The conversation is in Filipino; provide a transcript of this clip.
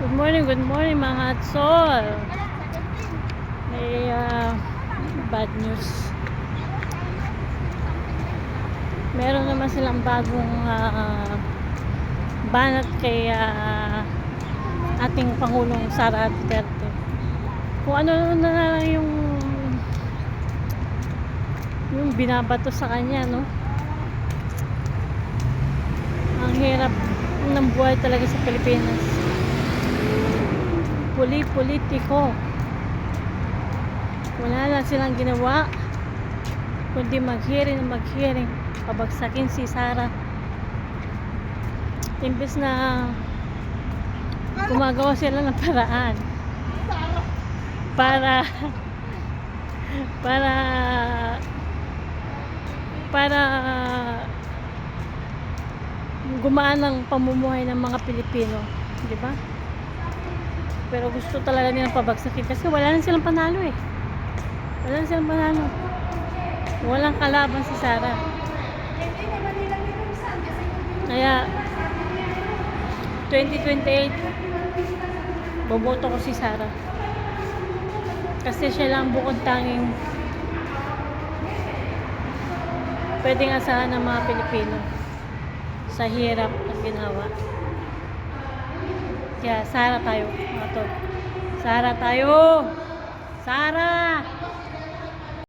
Good morning mga Hatsol. May bad news. Meron naman silang bagong banat kay ating Pangulong Sara Duterte. Kung ano na lang yung binabato sa kanya, no? Ang hirap ng buhay talaga sa Pilipinas. Politiko. Wala lang silang ginawa kundi maghiring pabagsakin si Sara. Imbes na gumagawa sila ng paraan para gumaan ang pamumuhay ng mga Pilipino, di ba? Pero gusto talaga nilang pabagsakin kasi wala na silang panalo eh. Walang kalaban si Sara. Kaya 2028 boboto ko si Sara. Kasi siya lang bukod tanging pwedeng asahan ng mga Pilipino sa hirap at ginawa. Kaya Sara tayo, mga tol. Sara tayo! Sara!